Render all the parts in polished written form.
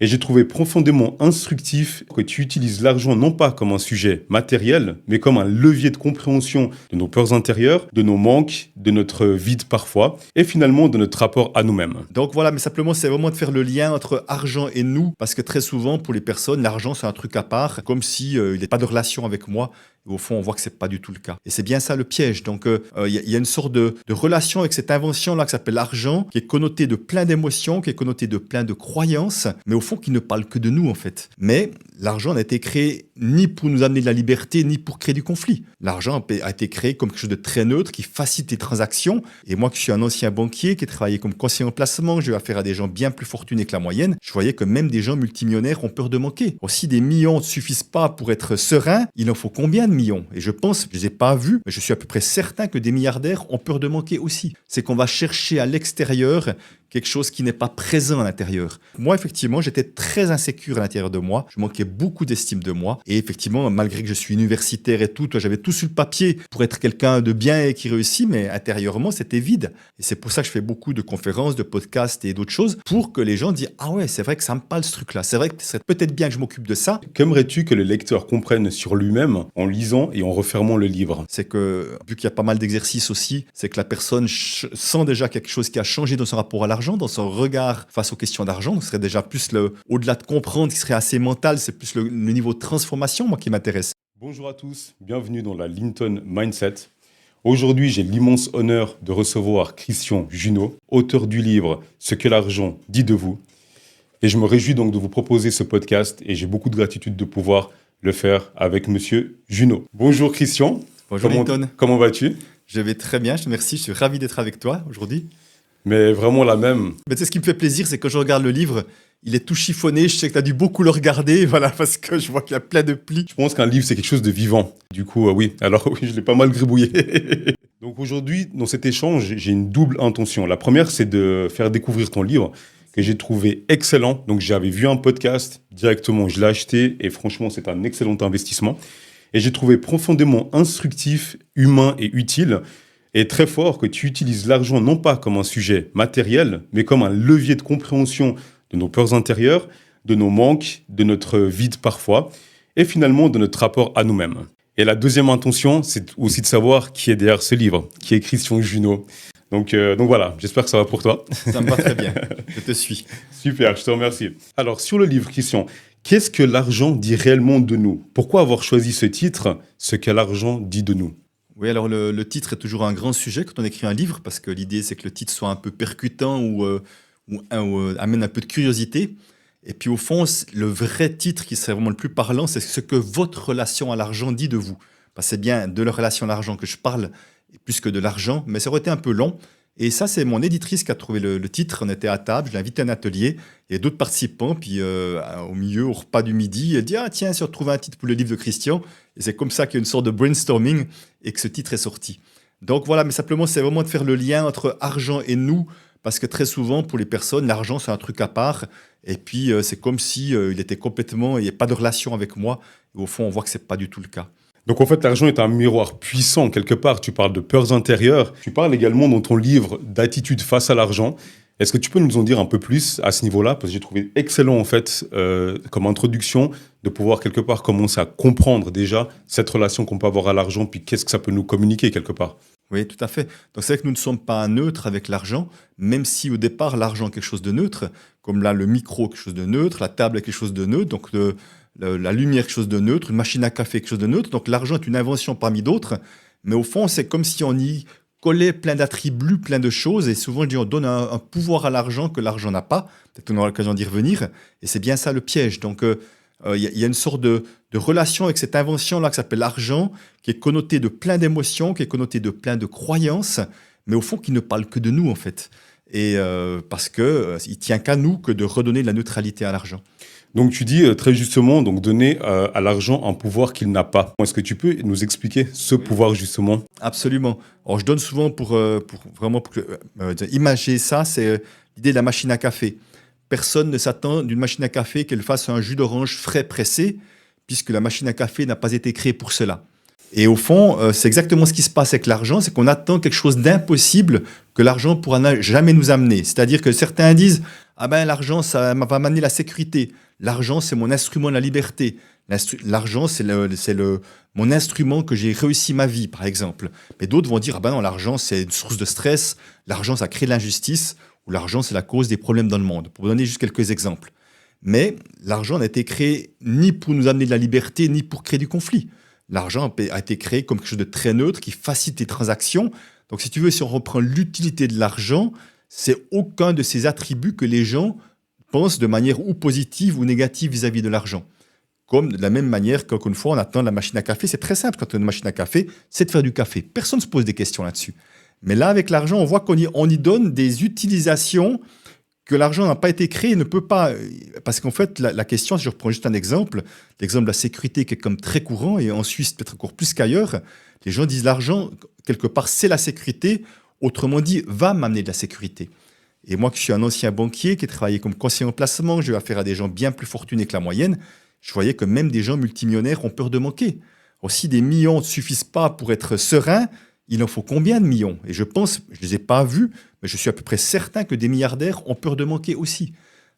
Et j'ai trouvé profondément instructif que tu utilises l'argent non pas comme un sujet matériel, mais comme un levier de compréhension de nos peurs intérieures, de nos manques, de notre vide parfois, et finalement de notre rapport à nous-mêmes. Donc voilà, mais simplement, c'est vraiment de faire le lien entre argent et nous, parce que très souvent, pour les personnes, l'argent, c'est un truc à part, comme si il n'y a pas de relation avec moi. Et au fond, on voit que c'est pas du tout le cas. Et c'est bien ça le piège. Donc, il y a une sorte de relation avec cette invention-là qui s'appelle l'argent, qui est connotée de plein d'émotions, qui est connotée de plein de croyances, mais au fond, qui ne parle que de nous, en fait. Mais l'argent n'a été créé ni pour nous amener de la liberté, ni pour créer du conflit. L'argent a été créé comme quelque chose de très neutre, qui facilite les transactions. Et moi, qui suis un ancien banquier, qui ai travaillé comme conseiller en placement, j'ai eu affaire à des gens bien plus fortunés que la moyenne, je voyais que même des gens multimillionnaires ont peur de manquer. Si des millions ne suffisent pas pour être serein, il en faut combien de millions? Et je pense, je ne les ai pas vus, mais je suis à peu près certain que des milliardaires ont peur de manquer aussi. C'est qu'on va chercher à l'extérieur quelque chose qui n'est pas présent à l'intérieur. Moi, effectivement, j'étais très insécure à l'intérieur de moi. Je manquais beaucoup d'estime de moi. Et effectivement, malgré que je suis universitaire et tout, j'avais tout sur le papier pour être quelqu'un de bien et qui réussit, mais intérieurement, c'était vide. Et c'est pour ça que je fais beaucoup de conférences, de podcasts et d'autres choses, pour que les gens disent « Ah ouais, c'est vrai que ça me parle ce truc-là. C'est vrai que ce serait peut-être bien que je m'occupe de ça. » Qu'aimerais-tu que le lecteur comprenne sur lui-même en lisant et en refermant le livre? C'est que, vu qu'il y a pas mal d'exercices aussi, c'est que la personne sent déjà quelque chose qui a changé dans son rapport à l'argent, dans son regard face aux questions d'argent. Ce serait déjà plus au-delà de comprendre, qui serait assez mental, c'est plus le niveau de transformation, moi, qui m'intéresse. Bonjour à tous, bienvenue dans la Linton Mindset. Aujourd'hui, j'ai l'immense honneur de recevoir Christian Junod, auteur du livre « Ce que l'argent dit de vous ». Et je me réjouis donc de vous proposer ce podcast et j'ai beaucoup de gratitude de pouvoir le faire avec Monsieur Junod. Bonjour Christian. Bonjour Linton. Comment vas-tu? Je vais très bien, je te remercie. Je suis ravi d'être avec toi aujourd'hui. Mais vraiment la même. Mais tu sais, ce qui me fait plaisir, c'est que quand je regarde le livre, il est tout chiffonné. Je sais que tu as dû beaucoup le regarder, voilà, parce que je vois qu'il y a plein de plis. Je pense qu'un livre, c'est quelque chose de vivant. Du coup, oui. Alors oui, je l'ai pas mal gribouillé. Donc aujourd'hui, dans cet échange, j'ai une double intention. La première, c'est de faire découvrir ton livre que j'ai trouvé excellent. Donc j'avais vu un podcast directement, je l'ai acheté et franchement, c'est un excellent investissement. Et j'ai trouvé profondément instructif, humain et utile. Et très fort que tu utilises l'argent non pas comme un sujet matériel, mais comme un levier de compréhension de nos peurs intérieures, de nos manques, de notre vide parfois, et finalement de notre rapport à nous-mêmes. Et la deuxième intention, c'est aussi de savoir qui est derrière ce livre, qui est Christian Junod. Donc voilà, j'espère que ça va pour toi. Ça me va très bien, je te suis. Super, je te remercie. Alors sur le livre, Christian, qu'est-ce que l'argent dit réellement de nous? Pourquoi avoir choisi ce titre, Ce que l'argent dit de nous? Oui, alors le titre est toujours un grand sujet quand on écrit un livre, parce que l'idée, c'est que le titre soit un peu percutant ou amène un peu de curiosité. Et puis au fond, le vrai titre qui serait vraiment le plus parlant, c'est ce que votre relation à l'argent dit de vous. Parce que c'est bien de la relation à l'argent que je parle, plus que de l'argent, mais ça aurait été un peu long. Et ça, c'est mon éditrice qui a trouvé le titre. On était à table, je l'ai invité à un atelier, il y a d'autres participants, puis au milieu, au repas du midi, elle dit « Ah tiens, si on retrouve un titre pour le livre de Christian ». Et c'est comme ça qu'il y a une sorte de brainstorming et que ce titre est sorti. Donc voilà, mais simplement, c'est vraiment de faire le lien entre argent et nous, parce que très souvent, pour les personnes, l'argent, c'est un truc à part. Et puis, c'est comme si il était complètement, il n'y a pas de relation avec moi. Et au fond, on voit que ce n'est pas du tout le cas. Donc en fait, l'argent est un miroir puissant quelque part. Tu parles de peurs intérieures. Tu parles également dans ton livre d'attitude face à l'argent. Est-ce que tu peux nous en dire un peu plus à ce niveau-là? Parce que j'ai trouvé excellent en fait comme introduction de pouvoir quelque part commencer à comprendre déjà cette relation qu'on peut avoir à l'argent, puis qu'est-ce que ça peut nous communiquer quelque part. Oui, tout à fait. Donc c'est vrai que nous ne sommes pas neutres avec l'argent, même si au départ l'argent est quelque chose de neutre, comme là le micro quelque chose de neutre, la table est quelque chose de neutre, donc la lumière quelque chose de neutre, une machine à café quelque chose de neutre. Donc l'argent est une invention parmi d'autres, mais au fond c'est comme si on y collait plein d'attributs, plein de choses, et souvent je dis on donne un pouvoir à l'argent que l'argent n'a pas. Peut-être qu'on aura l'occasion d'y revenir, et c'est bien ça le piège. Donc il y a une sorte de relation avec cette invention-là qui s'appelle l'argent, qui est connotée de plein d'émotions, qui est connotée de plein de croyances, mais au fond qui ne parle que de nous en fait. Et parce que il tient qu'à nous que de redonner de la neutralité à l'argent. Donc tu dis très justement donc donner à l'argent un pouvoir qu'il n'a pas. Est-ce que tu peux nous expliquer ce pouvoir justement? Absolument. Alors je donne souvent pour imager ça, c'est l'idée de la machine à café. Personne ne s'attend d'une machine à café qu'elle fasse un jus d'orange frais pressé, puisque la machine à café n'a pas été créée pour cela. Et au fond, c'est exactement ce qui se passe avec l'argent, c'est qu'on attend quelque chose d'impossible que l'argent pourra jamais nous amener. C'est-à-dire que certains disent « Ah ben l'argent, ça va m'amener la sécurité. L'argent, c'est mon instrument de la liberté. L'argent, mon instrument que j'ai réussi ma vie, par exemple. Mais d'autres vont dire, ah ben non, l'argent, c'est une source de stress. L'argent, ça crée de l'injustice. Ou l'argent, c'est la cause des problèmes dans le monde. Pour vous donner juste quelques exemples. Mais l'argent n'a été créé ni pour nous amener de la liberté, ni pour créer du conflit. L'argent a été créé comme quelque chose de très neutre qui facilite les transactions. Donc, si tu veux, si on reprend l'utilité de l'argent, c'est aucun de ces attributs que les gens pensent de manière ou positive ou négative vis-à-vis de l'argent. Comme de la même manière qu'encore une fois, on attend la machine à café. C'est très simple quand on a une machine à café, c'est de faire du café. Personne ne se pose des questions là-dessus. Mais là, avec l'argent, on voit qu'on y donne des utilisations que l'argent n'a pas été créé, ne peut pas. Parce qu'en fait, la question, si je reprends juste un exemple, l'exemple de la sécurité qui est comme très courant, et en Suisse peut-être encore plus qu'ailleurs, les gens disent l'argent, quelque part, c'est la sécurité, autrement dit, va m'amener de la sécurité. Et moi, qui suis un ancien banquier, qui ai travaillé comme conseiller en placement, j'ai eu affaire à des gens bien plus fortunés que la moyenne, je voyais que même des gens multimillionnaires ont peur de manquer. Aussi, des millions ne suffisent pas pour être serein. Il en faut combien de millions? Et je pense, je ne les ai pas vus, mais je suis à peu près certain que des milliardaires ont peur de manquer aussi.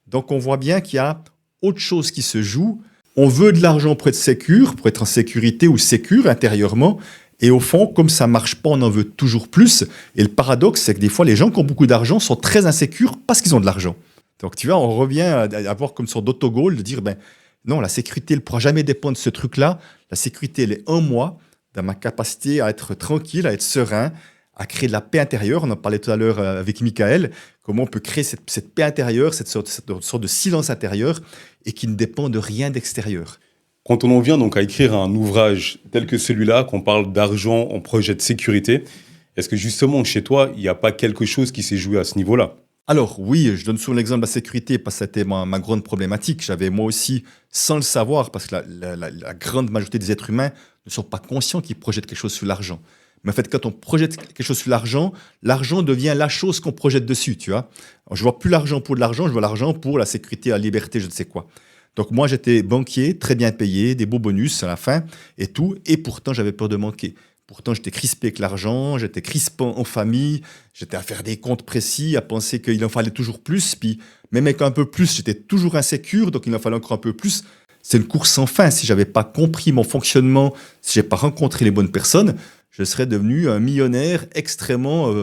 Donc on voit bien qu'il y a autre chose qui se joue. On veut de l'argent pour être sécure, pour être en sécurité ou sécure intérieurement. Et au fond, comme ça ne marche pas, on en veut toujours plus. Et le paradoxe, c'est que des fois, les gens qui ont beaucoup d'argent sont très insécures parce qu'ils ont de l'argent. Donc tu vois, on revient à avoir comme sorte d'autogol, de dire, ben non, la sécurité, elle ne pourra jamais dépendre de ce truc-là. La sécurité, elle est en moi, dans ma capacité à être tranquille, à être serein, à créer de la paix intérieure. On en parlait tout à l'heure avec Michael, comment on peut créer cette paix intérieure, cette sorte de silence intérieur et qui ne dépend de rien d'extérieur. Quand on en vient donc à écrire un ouvrage tel que celui-là, qu'on parle d'argent en projet de sécurité, est-ce que justement chez toi, il n'y a pas quelque chose qui s'est joué à ce niveau-là? Alors oui, je donne souvent l'exemple de la sécurité parce que c'était ma grande problématique. J'avais moi aussi, sans le savoir, parce que la grande majorité des êtres humains ne sont pas conscients qu'ils projettent quelque chose sur l'argent. Mais en fait, quand on projette quelque chose sur l'argent devient la chose qu'on projette dessus, tu vois. Alors, je vois plus l'argent pour de l'argent, je vois l'argent pour la sécurité, la liberté, je ne sais quoi. Donc moi, j'étais banquier, très bien payé, des beaux bonus à la fin et tout, et pourtant, j'avais peur de manquer. Pourtant, j'étais crispé avec l'argent, j'étais crispant en famille, j'étais à faire des comptes précis, à penser qu'il en fallait toujours plus, puis même avec un peu plus, j'étais toujours insécure, donc il en fallait encore un peu plus. C'est une course sans fin. Si j'avais pas compris mon fonctionnement, si j'ai pas rencontré les bonnes personnes, je serais devenu un millionnaire extrêmement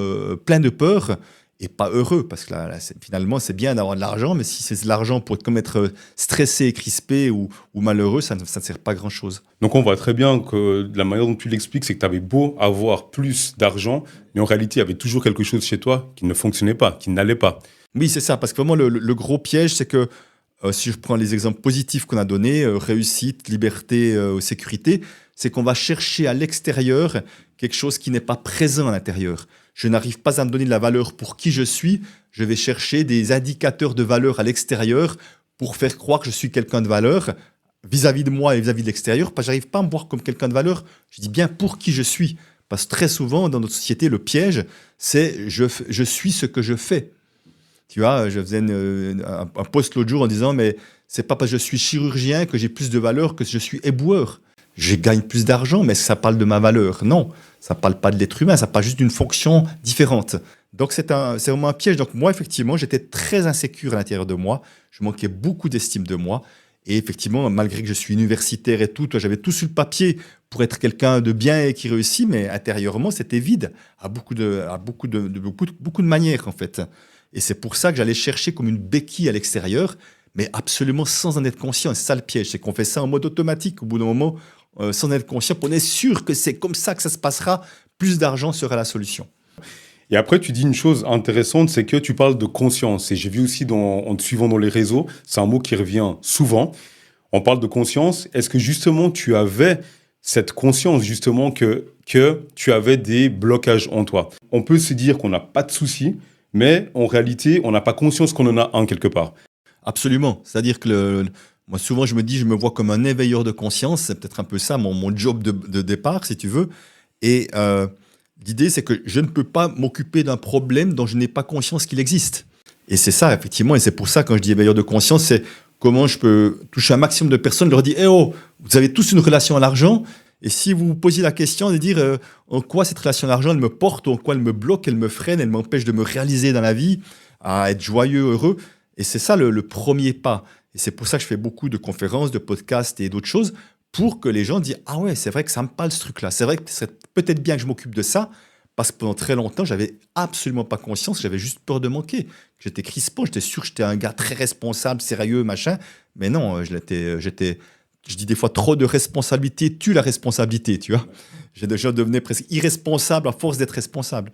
plein de peur et pas heureux. Parce que là, finalement, c'est bien d'avoir de l'argent, mais si c'est de l'argent pour être stressé, crispé ou malheureux, ça ne sert pas à grand-chose. Donc on voit très bien que de la manière dont tu l'expliques, c'est que tu avais beau avoir plus d'argent, mais en réalité, il y avait toujours quelque chose chez toi qui ne fonctionnait pas, qui n'allait pas. Oui, c'est ça. Parce que vraiment, le gros piège, c'est que si je prends les exemples positifs qu'on a donnés, réussite, liberté, sécurité, c'est qu'on va chercher à l'extérieur quelque chose qui n'est pas présent à l'intérieur. Je n'arrive pas à me donner de la valeur pour qui je suis, je vais chercher des indicateurs de valeur à l'extérieur pour faire croire que je suis quelqu'un de valeur vis-à-vis de moi et vis-à-vis de l'extérieur, parce que j'arrive pas à me voir comme quelqu'un de valeur, je dis bien pour qui je suis. Parce que très souvent, dans notre société, le piège, c'est je suis ce que je fais. Tu vois, je faisais un post l'autre jour en disant, mais c'est pas parce que je suis chirurgien que j'ai plus de valeur que je suis éboueur. Je gagne plus d'argent, mais ça parle de ma valeur? Non, ça parle pas de l'être humain, ça parle juste d'une fonction différente. Donc c'est vraiment un piège. Donc moi, effectivement, j'étais très insécure à l'intérieur de moi. Je manquais beaucoup d'estime de moi. Et effectivement, malgré que je suis universitaire et tout, j'avais tout sur le papier pour être quelqu'un de bien et qui réussit, mais intérieurement, c'était vide à beaucoup de manières, en fait. Et c'est pour ça que j'allais chercher comme une béquille à l'extérieur, mais absolument sans en être conscient. C'est ça le piège, c'est qu'on fait ça en mode automatique au bout d'un moment, sans en être conscient. On est sûr que c'est comme ça que ça se passera, plus d'argent sera la solution. Et après, tu dis une chose intéressante, c'est que tu parles de conscience. Et j'ai vu aussi en te suivant dans les réseaux, c'est un mot qui revient souvent. On parle de conscience. Est-ce que justement, tu avais cette conscience justement que tu avais des blocages en toi? On peut se dire qu'on n'a pas de soucis, mais en réalité, on n'a pas conscience qu'on en a un quelque part. Absolument. C'est-à-dire que moi, souvent, je me vois comme un éveilleur de conscience. C'est peut-être un peu ça, mon job de départ, si tu veux. Et l'idée, c'est que je ne peux pas m'occuper d'un problème dont je n'ai pas conscience qu'il existe. Et c'est ça, effectivement. Et c'est pour ça, quand je dis éveilleur de conscience, c'est comment je peux toucher un maximum de personnes, leur dire « Eh oh, vous avez tous une relation à l'argent ». Et si vous vous posiez la question de dire en quoi cette relation à l'argent, elle me porte, ou en quoi elle me bloque, elle me freine, elle m'empêche de me réaliser dans la vie, à être joyeux, heureux, Et c'est ça le premier pas. Et c'est pour ça que je fais beaucoup de conférences, de podcasts et d'autres choses, pour que les gens disent « Ah ouais, c'est vrai que ça me parle ce truc-là. C'est vrai que c'est peut-être bien que je m'occupe de ça. » Parce que pendant très longtemps, j'avais absolument pas conscience, j'avais juste peur de manquer. J'étais crispant, j'étais sûr que j'étais un gars très responsable, sérieux, machin. Mais non, je dis des fois, trop de responsabilité tue la responsabilité, tu vois. Je devenais presque irresponsable à force d'être responsable.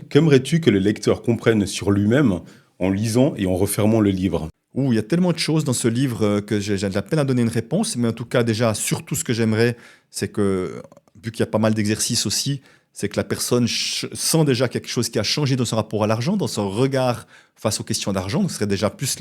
Qu'aimerais-tu que le lecteur comprenne sur lui-même en lisant et en refermant le livre? Ouh, il y a tellement de choses dans ce livre que j'ai de la peine à donner une réponse. Mais en tout cas, déjà, surtout ce que j'aimerais, c'est que, vu qu'il y a pas mal d'exercices aussi, c'est que la personne sent déjà quelque chose qui a changé dans son rapport à l'argent, dans son regard face aux questions d'argent. Ce serait déjà plus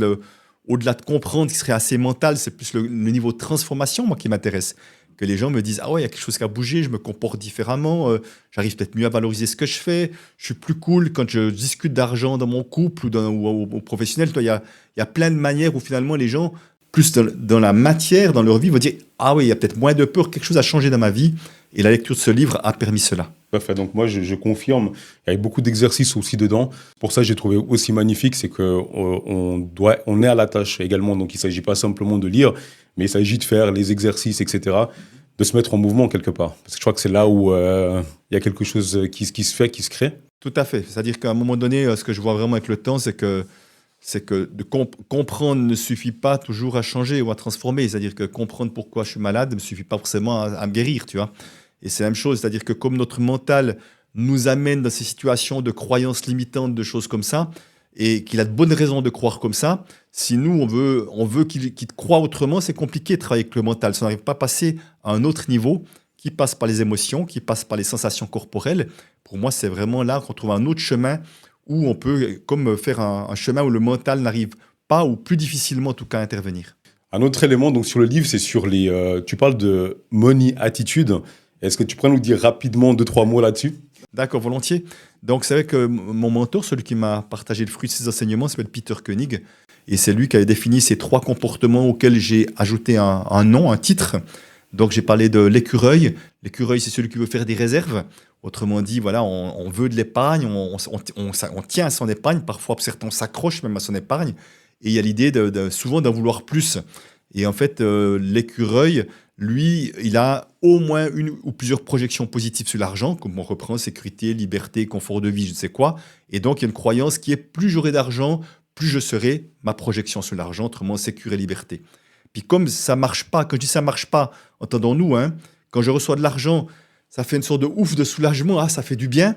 au-delà de comprendre, qui serait assez mental, c'est plus le niveau de transformation, moi, qui m'intéresse. Que les gens me disent, ah ouais, il y a quelque chose qui a bougé, je me comporte différemment, j'arrive peut-être mieux à valoriser ce que je fais, je suis plus cool quand je discute d'argent dans mon couple ou au professionnel. Il y a plein de manières où finalement les gens, plus dans la matière, dans leur vie, vont dire, ah oui, il y a peut-être moins de peur, quelque chose a changé dans ma vie. Et la lecture de ce livre a permis cela. Parfait. Donc moi, je confirme. Il y a beaucoup d'exercices aussi dedans. Pour ça, j'ai trouvé aussi magnifique, c'est que on est à la tâche également. Donc il ne s'agit pas simplement de lire, mais il s'agit de faire les exercices, etc., de se mettre en mouvement quelque part. Parce que je crois que c'est là où il y a quelque chose qui se fait, qui se crée. Tout à fait. C'est-à-dire qu'à un moment donné, ce que je vois vraiment avec le temps, c'est que de comprendre ne suffit pas toujours à changer ou à transformer. C'est-à-dire que comprendre pourquoi je suis malade ne suffit pas forcément à me guérir, tu vois. Et c'est la même chose, c'est-à-dire que comme notre mental nous amène dans ces situations de croyances limitantes, de choses comme ça, et qu'il a de bonnes raisons de croire comme ça, si nous, on veut qu'il croie autrement, c'est compliqué de travailler avec le mental. Si on n'arrive pas à passer à un autre niveau qui passe par les émotions, qui passe par les sensations corporelles, pour moi, c'est vraiment là qu'on trouve un autre chemin où on peut comme faire un chemin où le mental n'arrive pas, ou plus difficilement en tout cas, à intervenir. Un autre élément donc sur le livre, c'est sur tu parles de money attitude. Est-ce que tu pourrais nous dire rapidement 2-3 mots là-dessus? D'accord, volontiers. Donc, c'est vrai que mon mentor, celui qui m'a partagé le fruit de ses enseignements, s'appelle Peter Koenig. Et c'est lui qui avait défini ces 3 comportements auxquels j'ai ajouté un nom, un titre. Donc, j'ai parlé de l'écureuil. L'écureuil, c'est celui qui veut faire des réserves. Autrement dit, voilà, on veut de l'épargne, on tient à son épargne. Parfois, certains s'accrochent même à son épargne. Et il y a l'idée souvent d'en vouloir plus. Et en fait, l'écureuil, lui, il a au moins une ou plusieurs projections positives sur l'argent, comme on reprend sécurité, liberté, confort de vie, je ne sais quoi. Et donc, il y a une croyance qui est plus j'aurai d'argent, plus je serai ma projection sur l'argent, autrement sécurité et liberté. Puis comme ça marche pas, quand je dis ça marche pas, entendons-nous, hein, quand je reçois de l'argent, ça fait une sorte de ouf, de soulagement, ah, ça fait du bien,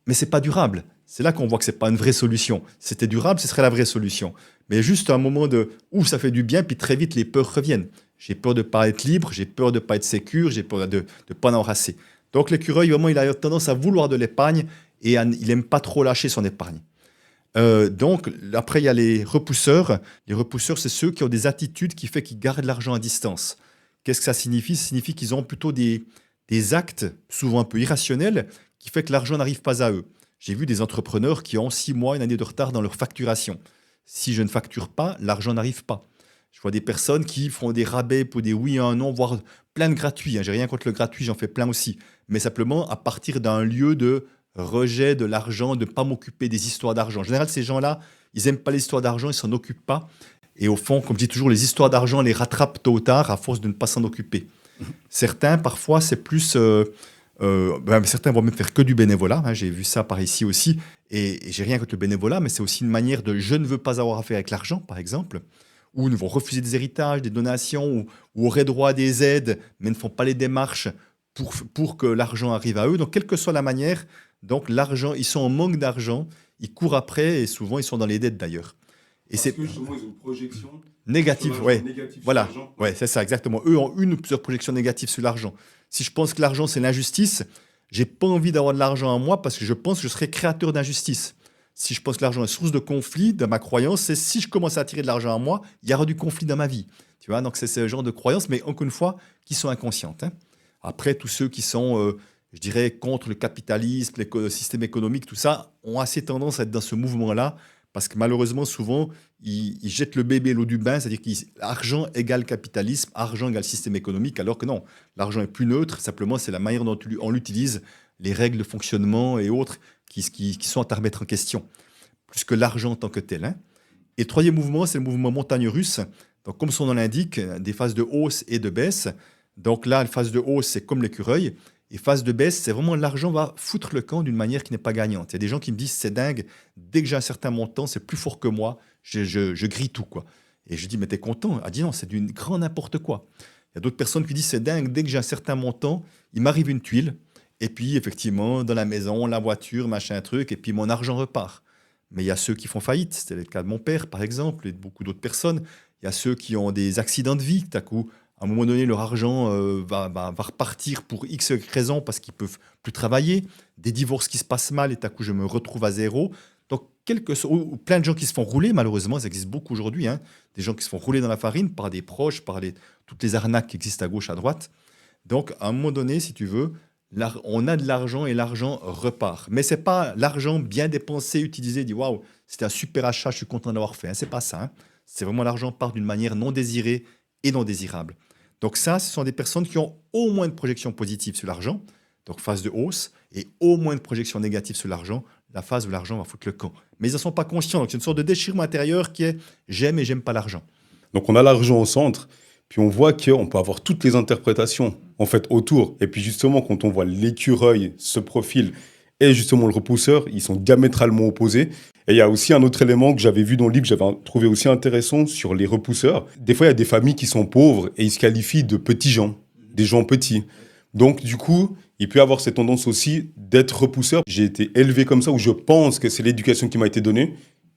mais c'est pas durable. C'est là qu'on voit que c'est pas une vraie solution. Si c'était durable, ce serait la vraie solution. Mais juste un moment de ouf, ça fait du bien, puis très vite les peurs reviennent. J'ai peur de ne pas être libre, j'ai peur de ne pas être sécure, j'ai peur de ne pas en assez. Donc l'écureuil, vraiment, il a tendance à vouloir de l'épargne et il n'aime pas trop lâcher son épargne. Donc après, il y a les repousseurs. Les repousseurs, c'est ceux qui ont des attitudes qui font qu'ils gardent l'argent à distance. Qu'est-ce que ça signifie? Ça signifie qu'ils ont plutôt des actes, souvent un peu irrationnels, qui font que l'argent n'arrive pas à eux. J'ai vu des entrepreneurs qui ont 6 mois, une année de retard dans leur facturation. Si je ne facture pas, l'argent n'arrive pas. Je vois des personnes qui font des rabais pour des oui et un non, voire plein de gratuits. J'ai rien contre le gratuit, j'en fais plein aussi. Mais simplement à partir d'un lieu de rejet de l'argent, de ne pas m'occuper des histoires d'argent. En général, ces gens-là, ils n'aiment pas les histoires d'argent, ils ne s'en occupent pas. Et au fond, comme je dis toujours, les histoires d'argent les rattrapent tôt ou tard à force de ne pas s'en occuper. Certains, parfois, c'est plus... certains vont même faire que du bénévolat. J'ai vu ça par ici aussi. Et j'ai rien contre le bénévolat, mais c'est aussi une manière de je ne veux pas avoir affaire avec l'argent, par exemple. Ou ils vont refuser des héritages, des donations, ou auraient droit à des aides, mais ne font pas les démarches pour que l'argent arrive à eux. Donc, quelle que soit la manière, donc l'argent, ils sont en manque d'argent, ils courent après, et souvent, ils sont dans les dettes d'ailleurs. Et parce que justement, ils ont une projection négative, ouais. Négative Voilà, sur l'argent. ouais, c'est ça, exactement. Eux ont une ou plusieurs projections négatives sur l'argent. Si je pense que l'argent, c'est l'injustice, j'ai pas envie d'avoir de l'argent à moi parce que je pense que je serai créateur d'injustice. Si je pense que l'argent est source de conflit, dans ma croyance, c'est si je commence à attirer de l'argent à moi, il y aura du conflit dans ma vie. Tu vois, donc c'est ce genre de croyances, mais encore une fois, qui sont inconscientes. Hein. Après, tous ceux qui sont, je dirais, contre le capitalisme, le système économique, tout ça, ont assez tendance à être dans ce mouvement-là, parce que malheureusement, souvent, ils jettent le bébé à l'eau du bain, c'est-à-dire qu'argent égale capitalisme, argent égale système économique, alors que non, l'argent est plus neutre, simplement c'est la manière dont on l'utilise, les règles de fonctionnement et autres qui sont à remettre en question, plus que l'argent en tant que tel. Hein. Et le troisième mouvement, c'est le mouvement montagne russe. Donc, comme son nom l'indique, des phases de hausse et de baisse. Donc là, la phase de hausse, c'est comme l'écureuil. Et phase de baisse, c'est vraiment l'argent va foutre le camp d'une manière qui n'est pas gagnante. Il y a des gens qui me disent, c'est dingue, dès que j'ai un certain montant, c'est plus fort que moi, je grille tout, quoi. Et je dis, mais t'es content? Elle dit, non, c'est du grand n'importe quoi. Il y a d'autres personnes qui disent, c'est dingue, dès que j'ai un certain montant, il m'arrive une tuile. Et puis, effectivement, dans la maison, la voiture, machin, truc, et puis mon argent repart. Mais il y a ceux qui font faillite, c'était le cas de mon père, par exemple, et de beaucoup d'autres personnes. Il y a ceux qui ont des accidents de vie, tout à coup, à un moment donné, leur argent va repartir pour X raisons parce qu'ils peuvent plus travailler, des divorces qui se passent mal et tout à coup, je me retrouve à zéro. Donc, ou plein de gens qui se font rouler, malheureusement, ça existe beaucoup aujourd'hui, hein, des gens qui se font rouler dans la farine par des proches, toutes les arnaques qui existent à gauche, à droite. Donc, à un moment donné, si tu veux, on a de l'argent et l'argent repart. Mais c'est pas l'argent bien dépensé, utilisé, dit waouh, c'était un super achat, je suis content d'avoir fait. Hein. C'est pas ça. Hein. C'est vraiment l'argent part d'une manière non désirée et non désirable. Donc ça, ce sont des personnes qui ont au moins une projection positive sur l'argent, donc phase de hausse, et au moins une projection négative sur l'argent, la phase où l'argent va foutre le camp. Mais ils n'en sont pas conscients. Donc c'est une sorte de déchirement intérieur qui est j'aime et j'aime pas l'argent. Donc on a l'argent au centre, puis on voit qu'on peut avoir toutes les interprétations en fait autour. Et puis justement, quand on voit l'écureuil, ce profil, et justement le repousseur, ils sont diamétralement opposés. Et il y a aussi un autre élément que j'avais vu dans le livre, que j'avais trouvé aussi intéressant sur les repousseurs. Des fois, il y a des familles qui sont pauvres et ils se qualifient de petits gens, des gens petits. Donc, du coup, il peut y avoir cette tendance aussi d'être repousseur. J'ai été élevé comme ça, où je pense que c'est l'éducation qui m'a été donnée.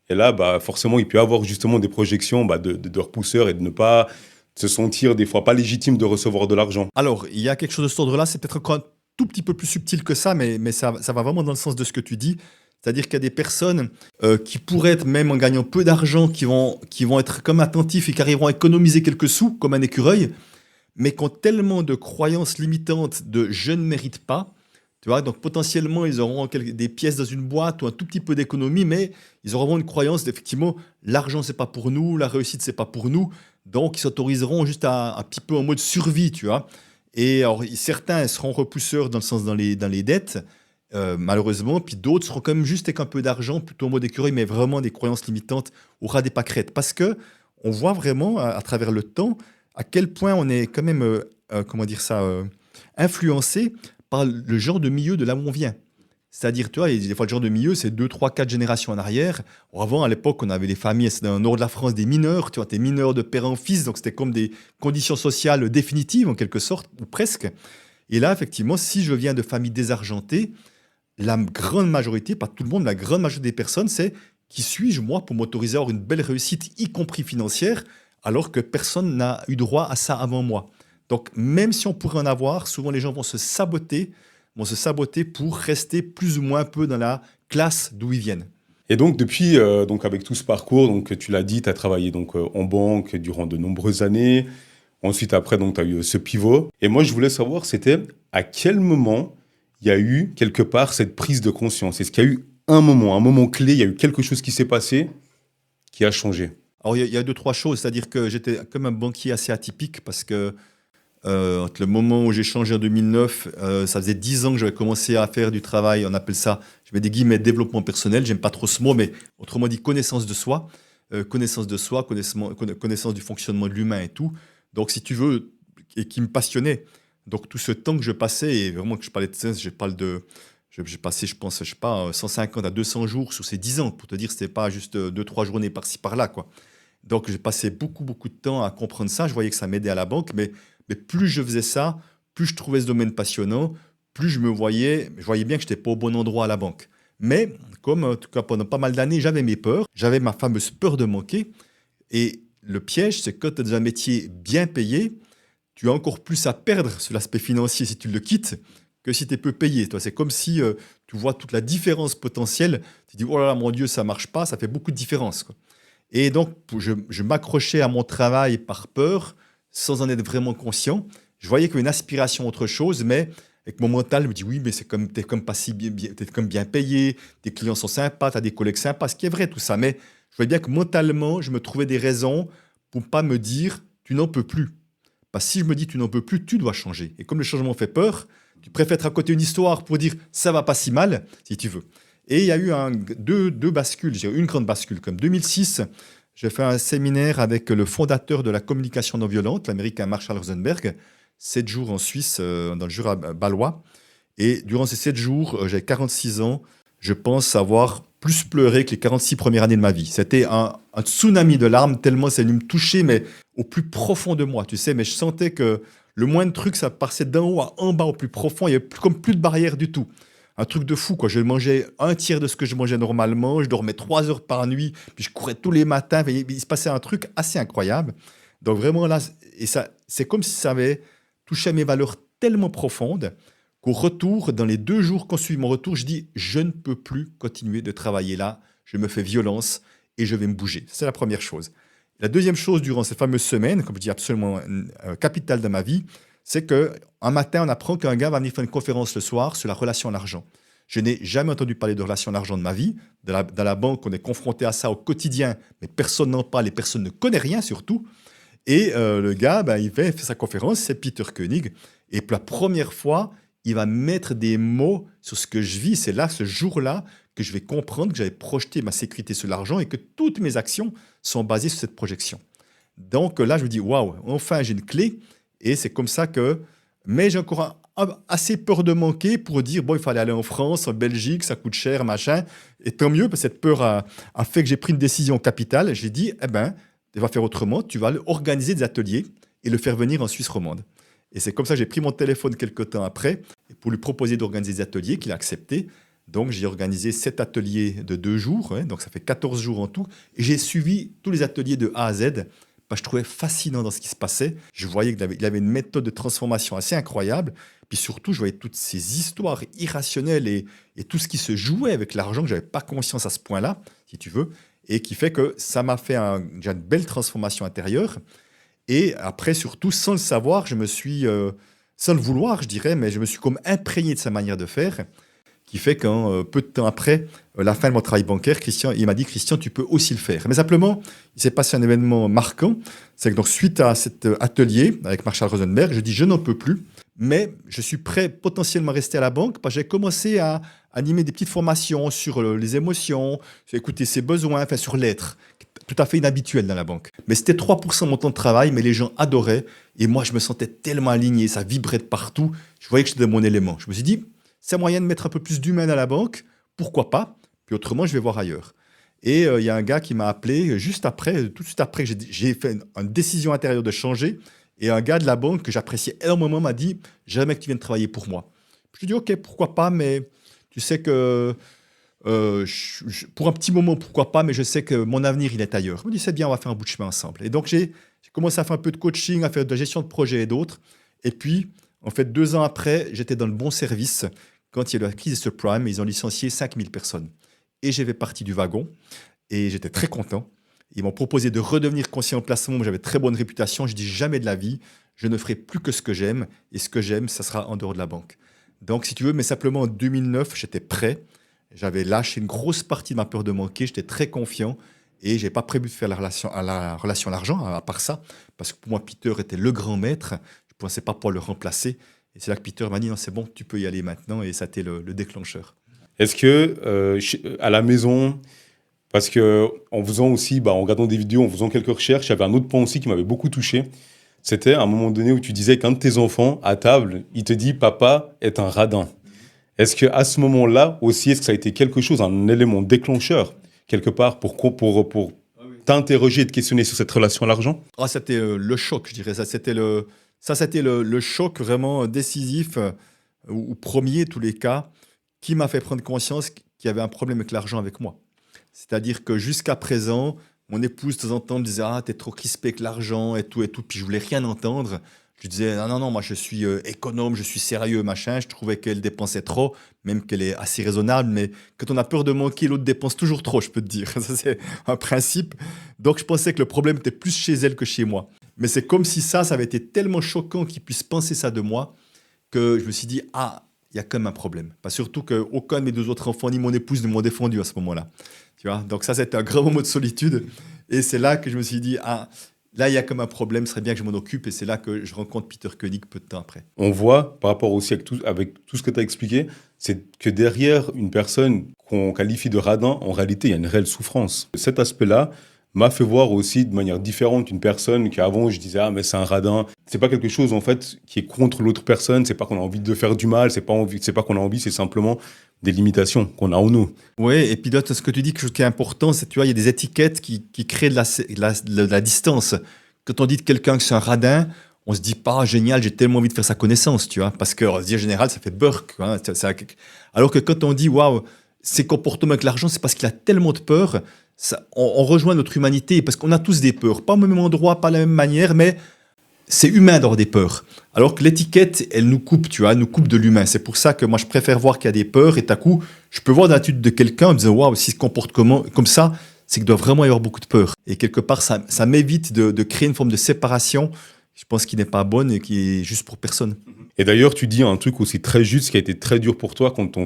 Et là, bah, forcément, il peut y avoir justement des projections de repousseur et de ne pas se sentir des fois pas légitime de recevoir de l'argent. Alors, il y a quelque chose de cet ordre-là, c'est peut-être encore un tout petit peu plus subtil que ça, mais ça va vraiment dans le sens de ce que tu dis. C'est-à-dire qu'il y a des personnes qui pourraient être, même en gagnant peu d'argent, qui vont être comme attentifs et qui arriveront à économiser quelques sous, comme un écureuil, mais qui ont tellement de croyances limitantes de je ne mérite pas. Tu vois, donc potentiellement, ils auront des pièces dans une boîte ou un tout petit peu d'économie, mais ils auront une croyance d'effectivement, l'argent, c'est pas pour nous, la réussite, c'est pas pour nous. Donc, ils s'autoriseront juste un petit peu en mode survie, tu vois. Et alors, certains seront repousseurs dans le sens dans les dettes, malheureusement, puis d'autres seront quand même juste avec un peu d'argent, plutôt en mode écureuil, mais vraiment des croyances limitantes au ras des pâquerettes. Parce que on voit vraiment, à travers le temps, à quel point on est quand même, comment dire ça, influencé par le genre de milieu de là où on vient. C'est-à-dire, tu vois, des fois, le genre de milieu, c'est 2, 3, 4 générations en arrière. Avant, à l'époque, on avait les familles, c'était dans le nord de la France, des mineurs, tu vois, t'es mineur de père en fils, donc c'était comme des conditions sociales définitives, en quelque sorte, ou presque. Et là, effectivement, si je viens de familles désargentées, la grande majorité, pas tout le monde, la grande majorité des personnes, c'est qui suis-je, moi, pour m'autoriser à avoir une belle réussite, y compris financière, alors que personne n'a eu droit à ça avant moi. Donc, même si on pourrait en avoir, souvent les gens vont se saboter pour rester plus ou moins un peu dans la classe d'où ils viennent. Et donc, depuis, donc avec tout ce parcours, donc, tu l'as dit, tu as travaillé donc, en banque durant de nombreuses années. Ensuite, après, tu as eu ce pivot. Et moi, je voulais savoir, c'était à quel moment il y a eu quelque part cette prise de conscience. Est-ce qu'il y a eu un moment clé, il y a eu quelque chose qui s'est passé qui a changé? Alors, il y a deux, trois choses. C'est-à-dire que j'étais comme un banquier assez atypique parce que entre le moment où j'ai changé en 2009, ça faisait 10 ans que j'avais commencé à faire du travail, on appelle ça, je mets des guillemets, développement personnel, j'aime pas trop ce mot, mais autrement dit, connaissance de soi, connaissance du fonctionnement de l'humain et tout. Donc, si tu veux, et qui me passionnait. Donc, tout ce temps que je passais, et vraiment que je parlais de ça, j'ai passé, je pense, je sais pas, 150 à 200 jours sur ces 10 ans, pour te dire, c'était pas juste 2-3 journées par-ci, par-là, quoi. Donc, j'ai passé beaucoup, beaucoup de temps à comprendre ça. Je voyais que ça m'aidait à la banque, mais plus je faisais ça, plus je trouvais ce domaine passionnant, plus je voyais bien que je n'étais pas au bon endroit à la banque. Mais comme en tout cas pendant pas mal d'années, j'avais mes peurs, j'avais ma fameuse peur de manquer. Et le piège, c'est que quand tu es dans un métier bien payé, tu as encore plus à perdre sur l'aspect financier si tu le quittes que si tu es peu payé. Toi, c'est comme si tu vois toute la différence potentielle. Tu te dis, oh là là, mon Dieu, ça marche pas, ça fait beaucoup de différence, quoi. Et donc, je m'accrochais à mon travail par peur, sans en être vraiment conscient. Je voyais qu'il y avait une aspiration à autre chose, mais avec mon mental, je me dis oui, mais t'es comme pas si t'es comme bien payé, tes clients sont sympas, t'as des collègues sympas, ce qui est vrai tout ça. Mais je voyais bien que mentalement, je me trouvais des raisons pour pas me dire tu n'en peux plus. Parce que si je me dis tu n'en peux plus, tu dois changer. Et comme le changement fait peur, tu préfères te raconter une histoire pour dire ça va pas si mal, si tu veux. Et il y a eu deux bascules, j'ai eu une grande bascule. Comme 2006, J'ai fait un séminaire avec le fondateur de la communication non violente, l'américain Marshall Rosenberg, 7 jours en Suisse, dans le Jura balois. Et durant ces 7 jours, j'avais 46 ans, je pense avoir plus pleuré que les 46 premières années de ma vie. C'était un tsunami de larmes, tellement ça est venu me toucher, mais au plus profond de moi, tu sais. Mais je sentais que le moindre truc, ça passait d'en haut à en bas au plus profond. Il n'y avait comme plus de barrière du tout. Un truc de fou, quoi. Je mangeais un tiers de ce que je mangeais normalement. Je dormais 3 heures par nuit. Puis je courais tous les matins. Il se passait un truc assez incroyable. Donc vraiment là, et ça, c'est comme si ça avait touché à mes valeurs tellement profondes qu'au retour, dans les 2 jours qu'on suit mon retour, je dis, je ne peux plus continuer de travailler là. Je me fais violence et je vais me bouger. C'est la première chose. La deuxième chose, durant cette fameuse semaine, comme je dis absolument capitale de ma vie, c'est qu'un matin, on apprend qu'un gars va venir faire une conférence le soir sur la relation à l'argent. Je n'ai jamais entendu parler de relation à l'argent de ma vie. Dans la banque, on est confronté à ça au quotidien, mais personne n'en parle et personne ne connaît rien surtout. Et le gars, il fait sa conférence, c'est Peter Koenig. Et pour la première fois, il va mettre des mots sur ce que je vis. C'est là, ce jour-là, que je vais comprendre que j'avais projeté ma sécurité sur l'argent et que toutes mes actions sont basées sur cette projection. Donc là, je me dis, waouh, enfin, j'ai une clé. Et c'est comme ça que... Mais j'ai encore assez peur de manquer pour dire, bon, il fallait aller en France, en Belgique, ça coûte cher, machin. Et tant mieux, parce que cette peur a fait que j'ai pris une décision capitale. J'ai dit, tu vas faire autrement, tu vas organiser des ateliers et le faire venir en Suisse romande. Et c'est comme ça que j'ai pris mon téléphone quelques temps après pour lui proposer d'organiser des ateliers qu'il a accepté. Donc, j'ai organisé 7 ateliers de 2 jours, donc ça fait 14 jours en tout. Et j'ai suivi tous les ateliers de A à Z. Je trouvais fascinant dans ce qui se passait. Je voyais qu'il avait une méthode de transformation assez incroyable. Puis surtout, je voyais toutes ces histoires irrationnelles et tout ce qui se jouait avec l'argent que je n'avais pas conscience à ce point-là, si tu veux, et qui fait que ça m'a fait déjà une belle transformation intérieure. Et après, surtout, sans le savoir, je me suis, sans le vouloir, je dirais, mais je me suis comme imprégné de sa manière de faire, qui fait qu'un peu de temps après la fin de mon travail bancaire, il m'a dit, Christian, tu peux aussi le faire. Mais simplement, il s'est passé un événement marquant. C'est que donc, suite à cet atelier avec Marshall Rosenberg, je dis, je n'en peux plus, mais je suis prêt potentiellement à rester à la banque parce que j'ai commencé à animer des petites formations sur les émotions, sur écouter ses besoins, enfin sur l'être, tout à fait inhabituel dans la banque. Mais c'était 3% de mon temps de travail, mais les gens adoraient. Et moi, je me sentais tellement aligné, ça vibrait de partout. Je voyais que j'étais dans mon élément. Je me suis dit, c'est un moyen de mettre un peu plus d'humain à la banque, pourquoi pas? Puis autrement, je vais voir ailleurs. Et il y a un gars qui m'a appelé tout de suite après que j'ai fait une décision intérieure de changer. Et un gars de la banque que j'appréciais énormément m'a dit, j'aimerais que tu viennes travailler pour moi. Je lui ai dit, ok, pourquoi pas, mais tu sais que pour un petit moment, pourquoi pas, mais je sais que mon avenir, il est ailleurs. Il me dit, c'est bien, on va faire un bout de chemin ensemble. Et donc, j'ai commencé à faire un peu de coaching, à faire de la gestion de projet et d'autres. Et puis, en fait, 2 ans après, j'étais dans le bon service. Quand il y a eu la crise des subprimes, ils ont licencié 5000 personnes. Et j'ai fait partie du wagon. Et j'étais très content. Ils m'ont proposé de redevenir conseiller en placement. J'avais très bonne réputation. Je dis jamais de la vie, je ne ferai plus que ce que j'aime. Et ce que j'aime, ça sera en dehors de la banque. Donc, si tu veux, mais simplement en 2009, j'étais prêt. J'avais lâché une grosse partie de ma peur de manquer. J'étais très confiant. Et je n'avais pas prévu de faire la relation à l'argent, à part ça. Parce que pour moi, Peter était le grand maître. Je ne pensais pas pouvoir le remplacer. Et c'est là que Peter m'a dit, non, c'est bon, tu peux y aller maintenant. Et ça a été le déclencheur. Est-ce que, à la maison, parce qu'en faisant aussi, en regardant des vidéos, en faisant quelques recherches, il y avait un autre point aussi qui m'avait beaucoup touché. C'était à un moment donné où tu disais qu'un de tes enfants, à table, il te dit « Papa est un radin ». Est-ce qu'à ce moment-là aussi, est-ce que ça a été quelque chose, un élément déclencheur, quelque part, pour t'interroger et te questionner sur cette relation à l'argent? C'était le choc, je dirais. C'était le choc vraiment décisif, ou premier, tous les cas, qui m'a fait prendre conscience qu'il y avait un problème avec l'argent avec moi. C'est-à-dire que jusqu'à présent, mon épouse, de temps en temps, me disait « Ah, t'es trop crispé avec l'argent et tout, puis je voulais rien entendre. Je lui disais « Non, moi je suis économe, je suis sérieux, machin. » Je trouvais qu'elle dépensait trop, même qu'elle est assez raisonnable, mais quand on a peur de manquer, l'autre dépense toujours trop, je peux te dire. Ça, c'est un principe. Donc je pensais que le problème était plus chez elle que chez moi. Mais c'est comme si ça avait été tellement choquant qu'il puisse penser ça de moi, que je me suis dit « Ah, il y a quand même un problème. » Pas surtout qu'aucun de mes 2 autres enfants, ni mon épouse, ne m'ont défendu à ce moment-là. Tu vois, donc ça, c'était un grand moment de solitude. Et c'est là que je me suis dit, là, il y a comme un problème, ce serait bien que je m'en occupe. Et c'est là que je rencontre Peter Koenig peu de temps après. On voit, par rapport aussi avec tout ce que tu as expliqué, c'est que derrière une personne qu'on qualifie de radin, en réalité, il y a une réelle souffrance. Cet aspect-là m'a fait voir aussi de manière différente une personne qu'avant je disais, ah, mais c'est un radin. C'est pas quelque chose, en fait, qui est contre l'autre personne. C'est pas qu'on a envie de faire du mal. C'est pas qu'on a envie, c'est simplement des limitations qu'on a en nous. Oui, et puis là, ce que tu dis, quelque chose qui est important, c'est, tu vois, il y a des étiquettes qui créent de la distance. Quand on dit de quelqu'un que c'est un radin, on se dit pas, génial, j'ai tellement envie de faire sa connaissance, tu vois, parce qu'on se dit en général, ça fait beurre, quoi, hein, alors que quand on dit, waouh, ses comportements avec l'argent, c'est parce qu'il a tellement de peur, on rejoint notre humanité, parce qu'on a tous des peurs, pas au même endroit, pas de la même manière, mais c'est humain d'avoir des peurs. Alors que l'étiquette, elle nous coupe, tu vois, elle nous coupe de l'humain. C'est pour ça que moi, je préfère voir qu'il y a des peurs, et à coup, je peux voir l'attitude de quelqu'un en me disant, waouh, s'il se comporte comme ça, c'est qu'il doit vraiment y avoir beaucoup de peur. Et quelque part, ça m'évite de créer une forme de séparation, je pense, qui n'est pas bonne et qui est juste pour personne. Et d'ailleurs, tu dis un truc aussi très juste qui a été très dur pour toi quand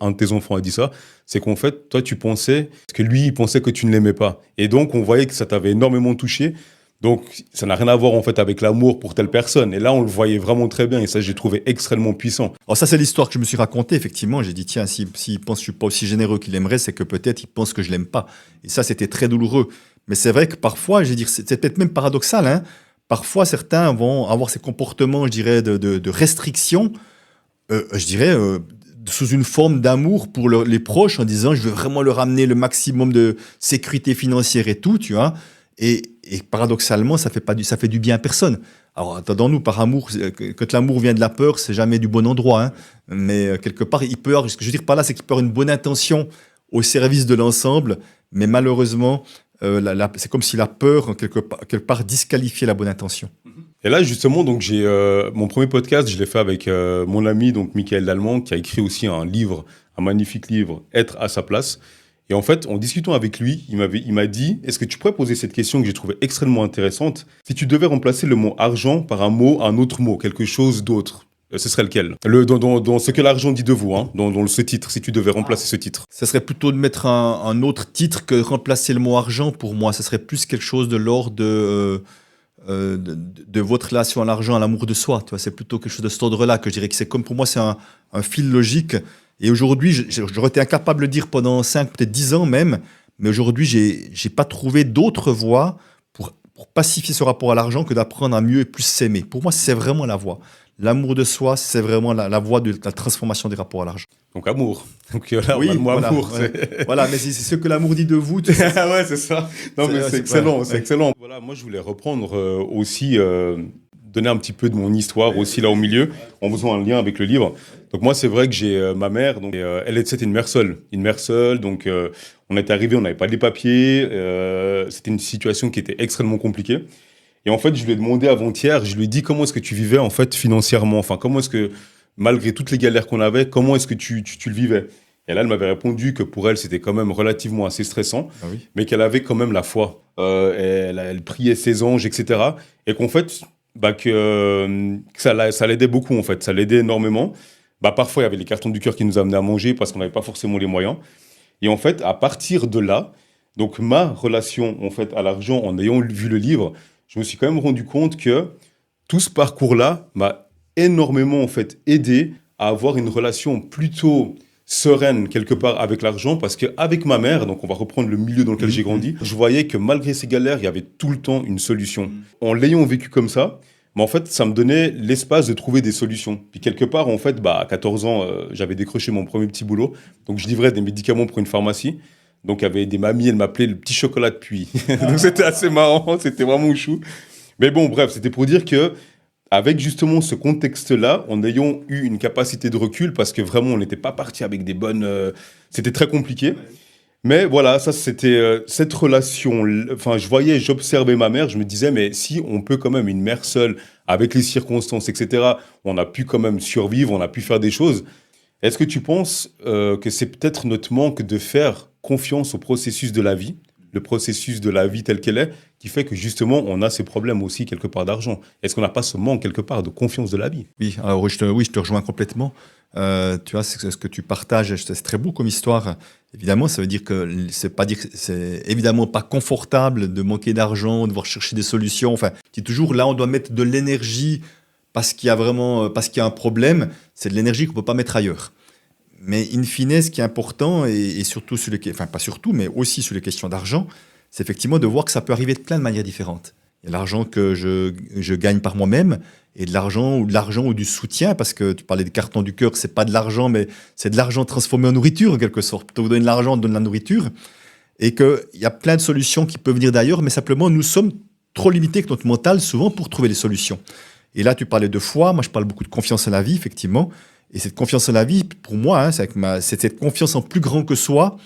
un de tes enfants a dit ça, c'est qu'en fait, toi, tu pensais que lui, il pensait que tu ne l'aimais pas. Et donc, on voyait que ça t'avait énormément touché. Donc, ça n'a rien à voir en fait avec l'amour pour telle personne. Et là, on le voyait vraiment très bien. Et ça, j'ai trouvé extrêmement puissant. Alors ça, c'est l'histoire que je me suis racontée, effectivement. J'ai dit, tiens, s'il pense que je suis pas aussi généreux qu'il aimerait, c'est que peut-être il pense que je l'aime pas. Et ça, c'était très douloureux. Mais c'est vrai que parfois, je veux dire, c'est peut-être même paradoxal, hein. Parfois, certains vont avoir ces comportements, je dirais, de restriction, je dirais, sous une forme d'amour pour les proches, en disant, je veux vraiment leur amener le maximum de sécurité financière et tout, tu vois. Et paradoxalement, ça fait du bien à personne. Alors, attendons-nous, par amour, quand l'amour vient de la peur, c'est jamais du bon endroit, hein. Mais quelque part, il peut avoir, ce que je veux dire par là, c'est qu'il peut avoir une bonne intention au service de l'ensemble, mais malheureusement, c'est comme si la peur, quelque part, disqualifiait la bonne intention. Et là, justement, donc j'ai mon premier podcast, je l'ai fait avec mon ami, donc Michael Lallemand, qui a écrit aussi un livre, un magnifique livre, Être à sa place. Et en fait, en discutant avec lui, il m'a dit, est-ce que tu pourrais poser cette question que j'ai trouvée extrêmement intéressante? Si tu devais remplacer le mot argent par un autre mot, quelque chose d'autre, ce serait lequel? Dans ce que l'argent dit de vous, hein, dans ce titre, si tu devais remplacer ce titre. Ça serait plutôt de mettre un autre titre que remplacer le mot argent pour moi. Ça serait plus quelque chose de l'ordre de votre relation à l'argent, à l'amour de soi. Tu vois, c'est plutôt quelque chose de cet ordre-là que je dirais que c'est comme pour moi, c'est un fil logique. Et aujourd'hui, j'aurais été incapable de le dire pendant 5, peut-être 10 ans même, mais aujourd'hui, j'ai pas trouvé d'autre voie pour pacifier ce rapport à l'argent que d'apprendre à mieux et plus s'aimer. Pour moi, c'est vraiment la voie. L'amour de soi, c'est vraiment la voie de la transformation des rapports à l'argent. Donc amour. Donc là, oui, le mot voilà, amour. Ouais. Voilà, mais c'est ce que l'amour dit de vous. Tu sais. Ouais, c'est ça. Non, mais c'est excellent, ouais, c'est excellent. Voilà, moi, je voulais reprendre aussi, donner un petit peu de mon histoire aussi là au milieu, en faisant un lien avec le livre. Donc moi, c'est vrai que j'ai ma mère, donc, c'était une mère seule. Donc on est arrivé, on n'avait pas les papiers. C'était une situation qui était extrêmement compliquée. Et en fait, je lui ai demandé avant-hier, je lui ai dit comment est-ce que tu vivais en fait financièrement. Enfin, comment est-ce que, malgré toutes les galères qu'on avait, comment est-ce que tu le vivais? Et là, elle m'avait répondu que pour elle, c'était quand même relativement assez stressant, Ah oui. mais qu'elle avait quand même la foi. Elle priait ses anges, etc. Et qu'en fait, que ça l'aidait beaucoup, en fait. Ça l'aidait énormément. Parfois, il y avait les cartons du cœur qui nous amenaient à manger parce qu'on n'avait pas forcément les moyens. Et en fait, à partir de là, donc ma relation en fait, à l'argent, en ayant vu le livre, je me suis quand même rendu compte que tout ce parcours-là m'a énormément en fait, aidé à avoir une relation plutôt sereine quelque part avec l'argent, parce qu'avec ma mère, donc on va reprendre le milieu dans lequel j'ai grandi, je voyais que malgré ces galères, il y avait tout le temps une solution. En l'ayant vécu comme ça, mais en fait, ça me donnait l'espace de trouver des solutions. Puis quelque part, en fait, à 14 ans, j'avais décroché mon premier petit boulot, donc je livrais des médicaments pour une pharmacie. Donc, il y avait des mamies, elles m'appelaient le petit chocolat de Puy. Donc, c'était assez marrant, c'était vraiment chou. Mais bon, bref, c'était pour dire que, avec justement ce contexte-là, en ayant eu une capacité de recul, parce que vraiment, on n'était pas parti avec des bonnes... c'était très compliqué. Mais voilà, ça, c'était cette relation. Enfin, j'observais ma mère, je me disais, mais si on peut quand même, une mère seule, avec les circonstances, etc., on a pu quand même survivre, on a pu faire des choses. Est-ce que tu penses que c'est peut-être notre manque de faire confiance au processus de la vie, le processus de la vie tel qu'elle est, qui fait que justement on a ces problèmes aussi quelque part d'argent? Est-ce qu'on n'a pas ce manque quelque part de confiance de la vie? Oui, alors oui, je te rejoins complètement. Tu vois, c'est ce que tu partages, c'est très beau comme histoire. Évidemment, ça veut dire que c'est évidemment pas confortable de manquer d'argent, de devoir chercher des solutions. Enfin, tu es toujours là, on doit mettre de l'énergie parce qu'il y a un problème. C'est de l'énergie qu'on peut pas mettre ailleurs. Mais in fine, ce qui est important, et surtout pas surtout, mais aussi sur les questions d'argent, c'est effectivement de voir que ça peut arriver de plein de manières différentes. Il y a l'argent que je gagne par moi-même et de l'argent ou du soutien, parce que tu parlais des cartons du cœur, c'est pas de l'argent, mais c'est de l'argent transformé en nourriture en quelque sorte. Plutôt que de donner de l'argent, on donne de la nourriture. Et qu'il y a plein de solutions qui peuvent venir d'ailleurs, mais simplement nous sommes trop limités avec notre mental souvent pour trouver les solutions. Et là, tu parlais de foi, moi je parle beaucoup de confiance en la vie, effectivement. Et cette confiance en la vie, pour moi, c'est cette confiance en plus grand que soi,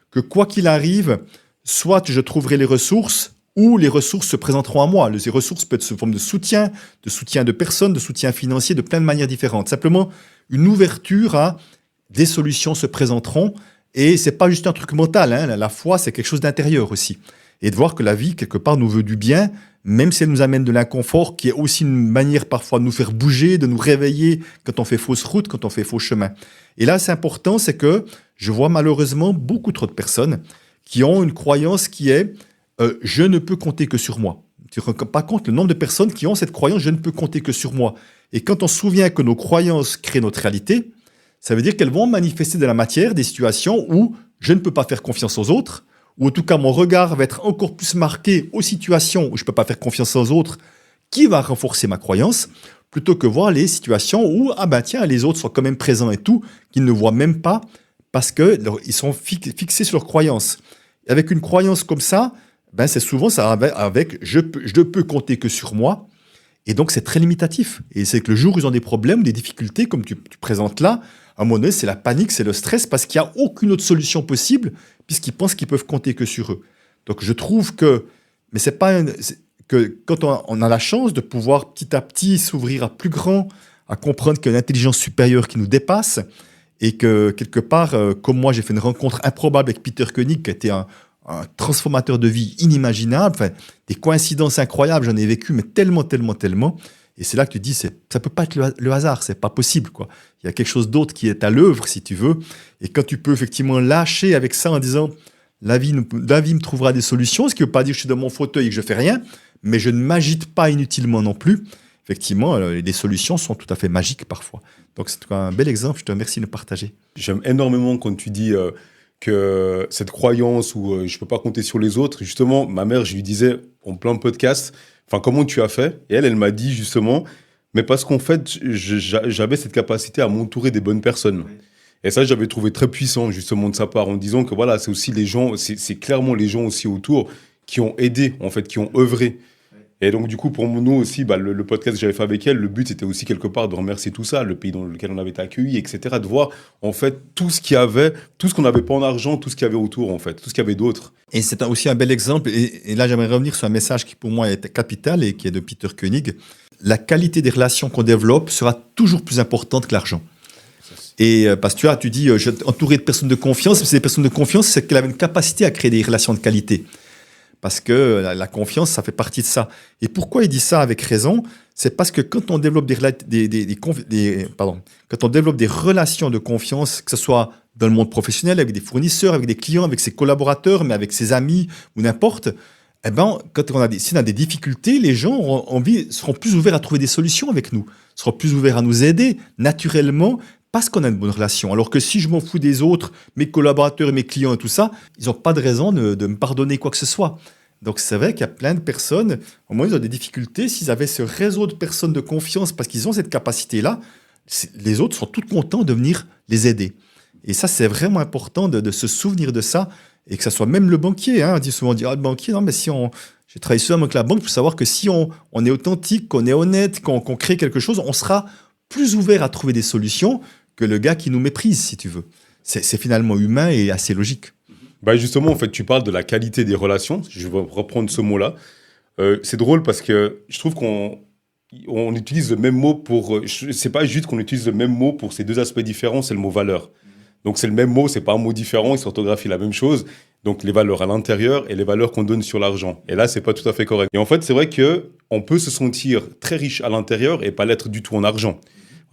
que quoi qu'il arrive, soit je trouverai les ressources, ou les ressources se présenteront à moi. Les ressources peuvent être sous forme de soutien de personnes, de soutien financier, de plein de manières différentes. Simplement, une ouverture à des solutions se présenteront. Et c'est pas juste un truc mental, hein. La foi, c'est quelque chose d'intérieur aussi. Et de voir que la vie, quelque part, nous veut du bien, même si elle nous amène de l'inconfort, qui est aussi une manière parfois de nous faire bouger, de nous réveiller quand on fait fausse route, quand on fait faux chemin. Et là, c'est important, c'est que je vois malheureusement beaucoup trop de personnes qui ont une croyance qui est je ne peux compter que sur moi. Tu ne te rends pas compte le nombre de personnes qui ont cette croyance je ne peux compter que sur moi. Et quand on se souvient que nos croyances créent notre réalité, ça veut dire qu'elles vont manifester de la matière des situations où je ne peux pas faire confiance aux autres, ou en tout cas mon regard va être encore plus marqué aux situations où je ne peux pas faire confiance aux autres, qui va renforcer ma croyance, plutôt que voir les situations où les autres sont quand même présents et tout, qu'ils ne voient même pas parce qu'ils sont fixés sur leurs croyances. Et avec une croyance comme ça, c'est souvent ça avec je peux compter que sur moi. Et donc, c'est très limitatif. Et c'est que le jour où ils ont des problèmes, des difficultés, comme tu présentes là, à un moment donné, c'est la panique, c'est le stress, parce qu'il n'y a aucune autre solution possible, puisqu'ils pensent qu'ils peuvent compter que sur eux. Donc, je trouve que... Mais c'est pas... que quand on a la chance de pouvoir petit à petit s'ouvrir à plus grand, à comprendre qu'il y a une intelligence supérieure qui nous dépasse, et que, quelque part, comme moi, j'ai fait une rencontre improbable avec Peter Koenig, qui était un transformateur de vie inimaginable, enfin, des coïncidences incroyables, j'en ai vécu, mais tellement. Et c'est là que tu te dis, ça peut pas être le hasard, c'est pas possible, quoi. Il y a quelque chose d'autre qui est à l'œuvre, si tu veux. Et quand tu peux effectivement lâcher avec ça en disant, la vie me trouvera des solutions, ce qui veut pas dire que je suis dans mon fauteuil et que je fais rien, mais je ne m'agite pas inutilement non plus. Effectivement, les solutions sont tout à fait magiques parfois. Donc c'est un bel exemple, je te remercie de le partager. J'aime énormément quand tu dis que cette croyance où je peux pas compter sur les autres. Justement, ma mère, je lui disais en plein podcast, enfin, comment tu as fait? Et elle m'a dit justement, mais parce qu'en fait, j'avais cette capacité à m'entourer des bonnes personnes. Oui. Et ça, j'avais trouvé très puissant justement de sa part, en disant que voilà, c'est aussi les gens, c'est clairement les gens aussi autour qui ont aidé, en fait, qui ont œuvré. Et donc, du coup, pour nous aussi, le podcast que j'avais fait avec elle, le but, c'était aussi quelque part de remercier tout ça, le pays dans lequel on avait été accueillis, etc. De voir, en fait, tout ce qu'il y avait, tout ce qu'on n'avait pas en argent, tout ce qu'il y avait autour, en fait, tout ce qu'il y avait d'autre. Et c'est aussi un bel exemple. Et là, j'aimerais revenir sur un message qui, pour moi, est capital et qui est de Peter Koenig. La qualité des relations qu'on développe sera toujours plus importante que l'argent. Et parce que tu dis, je suis entouré de personnes de confiance. Ces personnes de confiance, c'est qu'elles avaient une capacité à créer des relations de qualité. Parce que la confiance, ça fait partie de ça. Et pourquoi il dit ça avec raison? C'est parce que quand on développe quand on développe des relations de confiance, que ce soit dans le monde professionnel, avec des fournisseurs, avec des clients, avec ses collaborateurs, mais avec ses amis ou n'importe, quand si on a des difficultés, les gens seront plus ouverts à trouver des solutions avec nous, seront plus ouverts à nous aider naturellement, parce qu'on a une bonne relation. Alors que si je m'en fous des autres, mes collaborateurs et mes clients et tout ça, ils n'ont pas de raison de me pardonner quoi que ce soit. Donc c'est vrai qu'il y a plein de personnes, au moins ils ont des difficultés, s'ils avaient ce réseau de personnes de confiance, parce qu'ils ont cette capacité-là, les autres sont tous contents de venir les aider. Et ça, c'est vraiment important de se souvenir de ça, et que ça soit même le banquier. On dit souvent, le banquier, non mais j'ai travaillé souvent avec la banque pour savoir que si on est authentique, qu'on est honnête, qu'on crée quelque chose, on sera plus ouvert à trouver des solutions que le gars qui nous méprise, si tu veux. C'est finalement humain et assez logique. Justement, en fait, tu parles de la qualité des relations. Je vais reprendre ce mot-là. C'est drôle parce que je trouve qu'on utilise le même mot pour... c'est pas juste qu'on utilise le même mot pour ces deux aspects différents, c'est le mot valeur. Donc c'est le même mot, c'est pas un mot différent, il s'orthographie la même chose. Donc les valeurs à l'intérieur et les valeurs qu'on donne sur l'argent. Et là, c'est pas tout à fait correct. Et en fait, c'est vrai qu'on peut se sentir très riche à l'intérieur et pas l'être du tout en argent.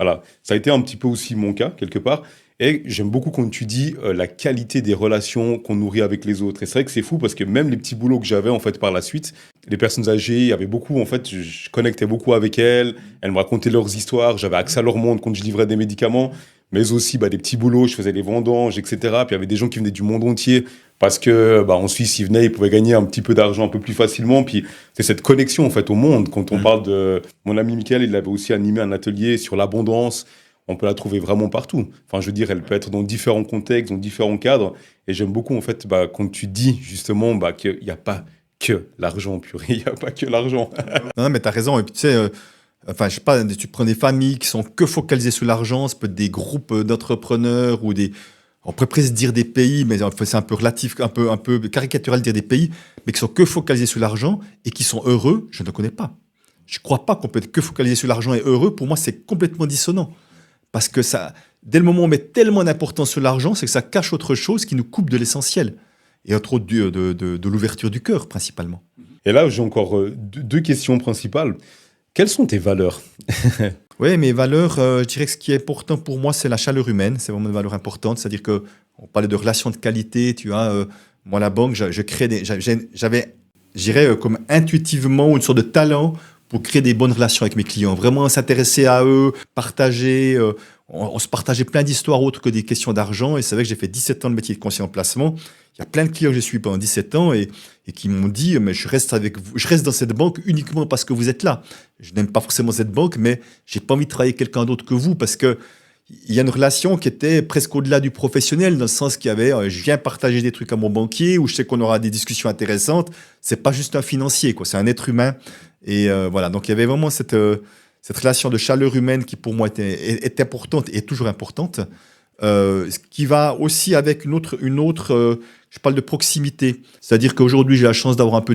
Voilà, ça a été un petit peu aussi mon cas, quelque part. Et j'aime beaucoup quand tu dis la qualité des relations qu'on nourrit avec les autres. Et c'est vrai que c'est fou parce que même les petits boulots que j'avais en fait par la suite, les personnes âgées, il y avait beaucoup, en fait, je connectais beaucoup avec elles me racontaient leurs histoires, j'avais accès à leur monde quand je livrais des médicaments. mais aussi des petits boulots. Je faisais les vendanges, etc. Puis il y avait des gens qui venaient du monde entier parce que en Suisse, ils venaient, ils pouvaient gagner un petit peu d'argent un peu plus facilement. Puis c'est cette connexion en fait au monde. Quand on parle de mon ami Michael, il avait aussi animé un atelier sur l'abondance. On peut la trouver vraiment partout. Enfin, je veux dire, elle peut être dans différents contextes, dans différents cadres. Et j'aime beaucoup, en fait, quand tu dis, justement, qu'il n'y a pas que l'argent, purée. Il n'y a pas que l'argent. Non, mais tu as raison. Et puis, tu sais, enfin, je sais pas, tu prends des familles qui sont que focalisées sur l'argent, ça peut être des groupes d'entrepreneurs ou des... On pourrait presque dire des pays, mais c'est un peu relatif, un peu caricatural de dire des pays, mais qui sont que focalisés sur l'argent et qui sont heureux, je ne connais pas. Je ne crois pas qu'on peut être que focalisé sur l'argent et heureux. Pour moi, c'est complètement dissonant. Parce que ça, dès le moment où on met tellement d'importance sur l'argent, c'est que ça cache autre chose qui nous coupe de l'essentiel. Et entre autres de l'ouverture du cœur, principalement. Et là, j'ai encore deux questions principales. Quelles sont tes valeurs? Oui, mes valeurs, je dirais que ce qui est important pour moi, c'est la chaleur humaine. C'est vraiment une valeur importante. C'est-à-dire qu'on parlait de relations de qualité. Tu vois, moi, à la banque, j'avais, je dirais, comme intuitivement, une sorte de talent pour créer des bonnes relations avec mes clients. Vraiment s'intéresser à eux, partager. On se partageait plein d'histoires autres que des questions d'argent. Et c'est vrai que j'ai fait 17 ans de métier de conseiller en placement. Il y a plein de clients que j'ai suivis pendant 17 ans et qui m'ont dit mais je reste avec vous, je reste dans cette banque uniquement parce que vous êtes là. Je n'aime pas forcément cette banque, mais j'ai pas envie de travailler avec quelqu'un d'autre que vous parce que il y a une relation qui était presque au-delà du professionnel, dans le sens qu'il y avait je viens partager des trucs à mon banquier ou je sais qu'on aura des discussions intéressantes. C'est pas juste un financier, quoi. C'est un être humain. Et voilà. Donc il y avait vraiment cette relation de chaleur humaine qui pour moi est importante et toujours importante. Ce qui va aussi avec une autre je parle de proximité. C'est-à-dire qu'aujourd'hui, j'ai la chance d'avoir un peu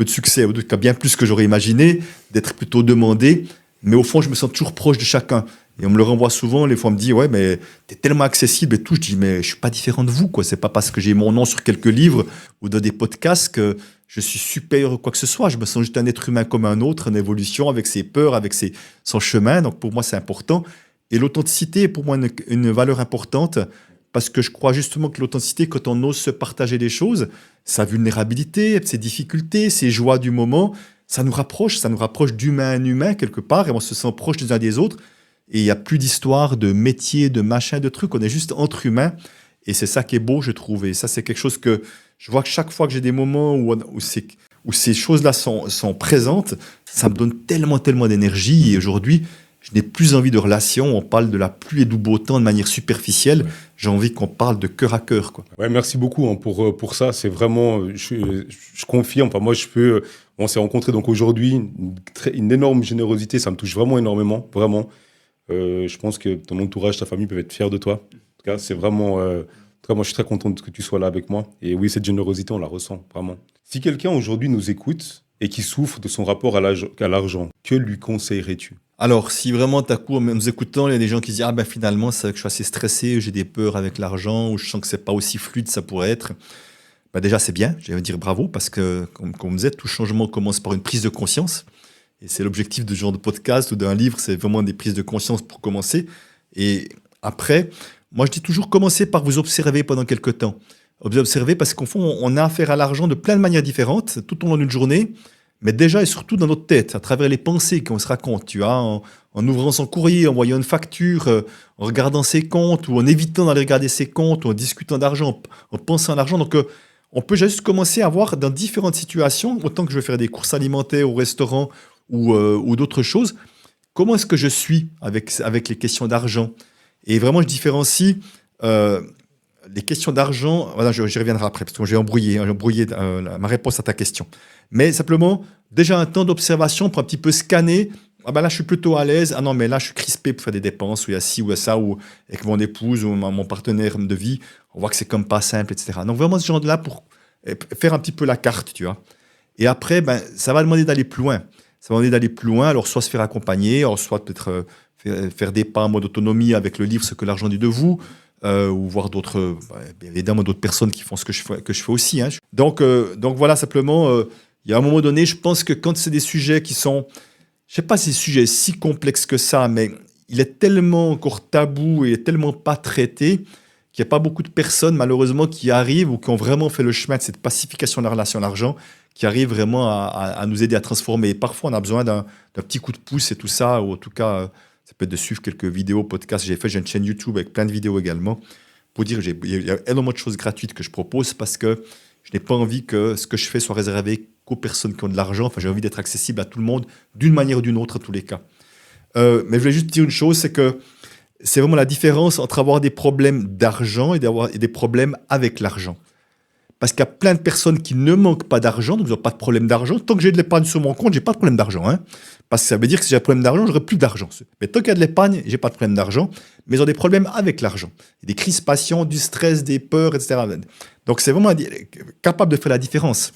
de succès, en tout cas bien plus que j'aurais imaginé, d'être plutôt demandé. Mais au fond, je me sens toujours proche de chacun. Et on me le renvoie souvent. Les fois, on me dit, ouais, mais t'es tellement accessible et tout. Je dis, mais je suis pas différent de vous, quoi. C'est pas parce que j'ai mon nom sur quelques livres ou dans des podcasts que je suis supérieur ou quoi que ce soit. Je me sens juste un être humain comme un autre, en évolution, avec ses peurs, avec son chemin. Donc, pour moi, c'est important. Et l'authenticité est pour moi une valeur importante parce que je crois justement que l'authenticité, quand on ose se partager des choses, sa vulnérabilité, ses difficultés, ses joies du moment, ça nous rapproche d'humain à humain quelque part et on se sent proche les uns des autres. Et il n'y a plus d'histoire, de métier, de machin, de trucs. On est juste entre humains et c'est ça qui est beau, je trouve. Et ça, c'est quelque chose que je vois que chaque fois que j'ai des moments où ces choses-là sont présentes, ça me donne tellement d'énergie. Et aujourd'hui, je n'ai plus envie de relations. On parle de la pluie et du beau temps de manière superficielle. Ouais. J'ai envie qu'on parle de cœur à cœur, quoi. Ouais, merci beaucoup pour ça. C'est vraiment, je confirme. Enfin, moi, on s'est rencontrés donc aujourd'hui, une énorme générosité. Ça me touche vraiment énormément, vraiment. Je pense que ton entourage, ta famille peuvent être fiers de toi. En tout cas, c'est vraiment. En tout cas, moi, je suis très content que tu sois là avec moi. Et oui, cette générosité, on la ressent vraiment. Si quelqu'un aujourd'hui nous écoute et qui souffre de son rapport à l'argent, que lui conseillerais-tu? Alors, si vraiment t'as coup en nous écoutant, il y a des gens qui se disent « Ah ben finalement, c'est vrai que je suis assez stressé, j'ai des peurs avec l'argent, ou je sens que c'est pas aussi fluide ça pourrait être. » Ben déjà, c'est bien, je vais dire bravo, parce que, comme on disait, tout changement commence par une prise de conscience. Et c'est l'objectif de ce genre de podcast ou d'un livre, c'est vraiment des prises de conscience pour commencer. Et après, moi je dis toujours, commencez par vous observer pendant quelques temps. Vous observez parce qu'au fond, on a affaire à l'argent de plein de manières différentes, tout au long d'une journée. Mais déjà et surtout dans notre tête, à travers les pensées qu'on se raconte, tu vois, en ouvrant son courrier, en voyant une facture, en regardant ses comptes, ou en évitant d'aller regarder ses comptes, ou en discutant d'argent, en pensant à l'argent. Donc, on peut juste commencer à voir dans différentes situations, autant que je vais faire des courses alimentaires au restaurant ou d'autres choses, comment est-ce que je suis avec les questions d'argent. Et vraiment, je différencie les questions d'argent. Voilà, j'y reviendrai après, parce que j'ai embrouillé ma réponse à ta question. Mais simplement, déjà un temps d'observation pour un petit peu scanner. Ah ben là, je suis plutôt à l'aise. Ah non, mais là, je suis crispé pour faire des dépenses, ou il y a ci ou il y a ça, ou avec mon épouse ou mon partenaire de vie. On voit que c'est comme pas simple, etc. Donc vraiment, ce genre-là pour faire un petit peu la carte, tu vois. Et après, ben, ça va demander d'aller plus loin. Ça va demander d'aller plus loin, alors soit se faire accompagner, alors soit peut-être faire des pas en mode autonomie avec le livre « Ce que l'argent dit de vous », ou voir d'autres, évidemment d'autres personnes qui font ce que je fais aussi. Hein. Donc voilà, simplement... il y a un moment donné, je pense que quand c'est des sujets qui sont, je ne sais pas si c'est des sujets si complexes que ça, mais il est tellement encore tabou et tellement pas traité qu'il n'y a pas beaucoup de personnes, malheureusement, qui arrivent ou qui ont vraiment fait le chemin de cette pacification de la relation à l'argent, qui arrivent vraiment à nous aider à transformer. Et parfois, on a besoin d'un petit coup de pouce et tout ça, ou en tout cas, Ça peut être de suivre quelques vidéos, podcasts. J'ai une chaîne YouTube avec plein de vidéos également pour dire il y a énormément de choses gratuites que je propose parce que je n'ai pas envie que ce que je fais soit réservé qu'aux personnes qui ont de l'argent. Enfin, j'ai envie d'être accessible à tout le monde d'une manière ou d'une autre, à tous les cas. Mais je voulais juste dire une chose, c'est que c'est vraiment la différence entre avoir des problèmes d'argent et des problèmes avec l'argent. Parce qu'il y a plein de personnes qui ne manquent pas d'argent, donc ils n'ont pas de problème d'argent. Tant que j'ai de l'épargne sur mon compte, j'ai pas de problème d'argent. Hein. Parce que ça veut dire que si j'ai un problème d'argent, j'aurai plus d'argent. Mais tant qu'il y a de l'épargne, j'ai pas de problème d'argent. Mais ils ont des problèmes avec l'argent. Des crispations, du stress, des peurs, etc. Donc c'est vraiment capable de faire la différence.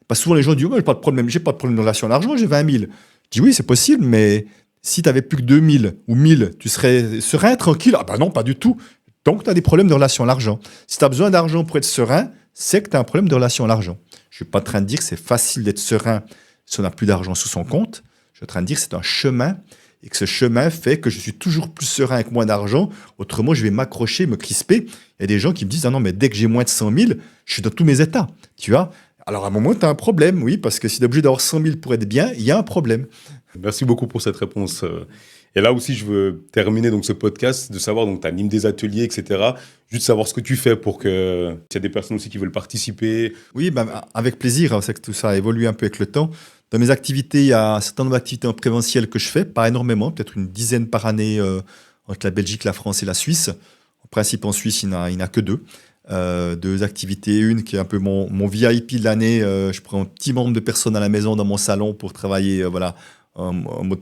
Parce que souvent les gens disent, oh, j'ai pas de problème de relation à l'argent, j'ai 20 000. Je dis oui, c'est possible, mais si tu avais plus que 2 000 ou 1 000, tu serais serein, tranquille. Ah ben non, pas du tout. Donc tu as des problèmes de relation à l'argent. Si tu as besoin d'argent pour être serein, c'est que tu as un problème de relation à l'argent. Je ne suis pas en train de dire que c'est facile d'être serein si on n'a plus d'argent sur son compte. Je suis en train de dire que c'est un chemin et que ce chemin fait que je suis toujours plus serein avec moins d'argent. Autrement, je vais m'accrocher, me crisper. Il y a des gens qui me disent « Ah non, mais dès que j'ai moins de 100 000, je suis dans tous mes états. » Tu vois ? Alors à un moment, tu as un problème, oui, parce que si tu es obligé d'avoir 100 000 pour être bien, il y a un problème. Merci beaucoup pour cette réponse. Et là aussi, je veux terminer donc ce podcast de savoir, donc tu animes des ateliers, etc. Juste savoir ce que tu fais pour que s'il y a des personnes aussi qui veulent participer. Oui, ben, avec plaisir. C'est que tout ça a évolué un peu avec le temps. Dans mes activités, il y a un certain nombre d'activités en présentiel que je fais, pas énormément, peut-être une dizaine par année entre la Belgique, la France et la Suisse. En principe, en Suisse, il n'y en a que deux. Deux activités, une qui est un peu mon VIP de l'année. Je prends un petit nombre de personnes à la maison dans mon salon pour travailler en mode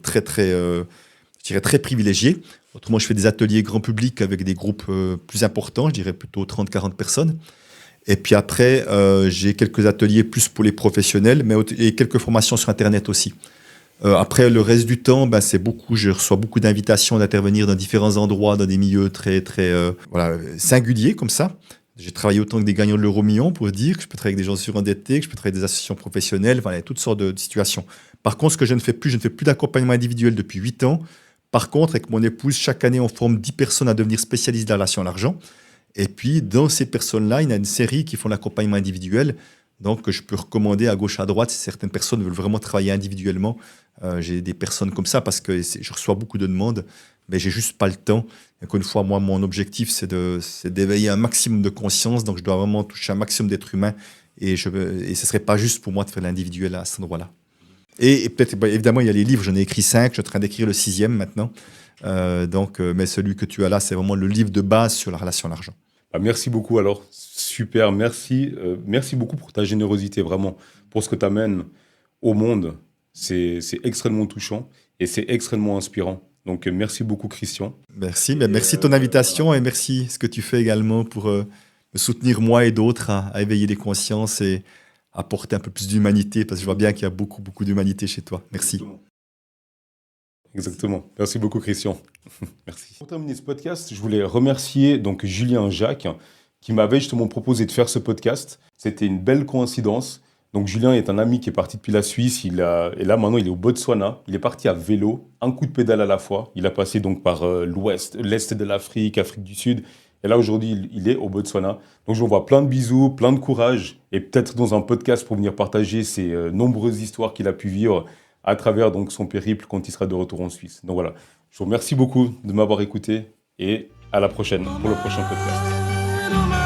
je dirais très privilégié. Autrement, je fais des ateliers grand public avec des groupes plus importants, je dirais plutôt 30-40 personnes. Et puis après, j'ai quelques ateliers plus pour les professionnels, et quelques formations sur Internet aussi. Après, le reste du temps, je reçois beaucoup d'invitations d'intervenir dans différents endroits, dans des milieux très singuliers comme ça. J'ai travaillé autant que des gagnants de l'euro-million pour dire que je peux travailler avec des gens surendettés, que je peux travailler avec des associations professionnelles, il y a toutes sortes de situations. Par contre, ce que je ne fais plus d'accompagnement individuel depuis 8 ans. Par contre, avec mon épouse, chaque année, on forme 10 personnes à devenir spécialistes de la relation à l'argent. Et puis, dans ces personnes-là, il y a une série qui font l'accompagnement individuel. Donc, je peux recommander à gauche, à droite, si certaines personnes veulent vraiment travailler individuellement. J'ai des personnes comme ça parce que je reçois beaucoup de demandes, mais j'ai juste pas le temps. Encore une fois, moi, mon objectif, c'est d'éveiller un maximum de conscience. Donc, je dois vraiment toucher un maximum d'êtres humains. Et ce ne serait pas juste pour moi de faire l'individuel à cet endroit-là. Et peut-être, évidemment, il y a les livres. J'en ai écrit 5. Je suis en train d'écrire le 6e maintenant. Mais celui que tu as là, c'est vraiment le livre de base sur la relation à l'argent. Merci beaucoup alors. Super, merci. Merci beaucoup pour ta générosité, vraiment, pour ce que tu amènes au monde. C'est extrêmement touchant et c'est extrêmement inspirant. Donc, merci beaucoup, Christian. Merci. Merci de ton invitation et merci ce que tu fais également pour me soutenir, moi et d'autres, à éveiller les consciences et apporter un peu plus d'humanité, parce que je vois bien qu'il y a beaucoup, beaucoup d'humanité chez toi. Merci. Exactement. Merci beaucoup, Christian. Merci. Pour terminer ce podcast, je voulais remercier donc Julien Jacques qui m'avait justement proposé de faire ce podcast. C'était une belle coïncidence. Donc Julien est un ami qui est parti depuis la Suisse. Et là, maintenant, il est au Botswana. Il est parti à vélo, un coup de pédale à la fois. Il a passé donc par l'est de l'Afrique, Afrique du Sud. Et là, aujourd'hui, il est au Botswana. Donc, je vous envoie plein de bisous, plein de courage. Et peut-être dans un podcast pour venir partager ces nombreuses histoires qu'il a pu vivre à travers donc, son périple quand il sera de retour en Suisse. Donc voilà, je vous remercie beaucoup de m'avoir écouté et à la prochaine pour le prochain podcast.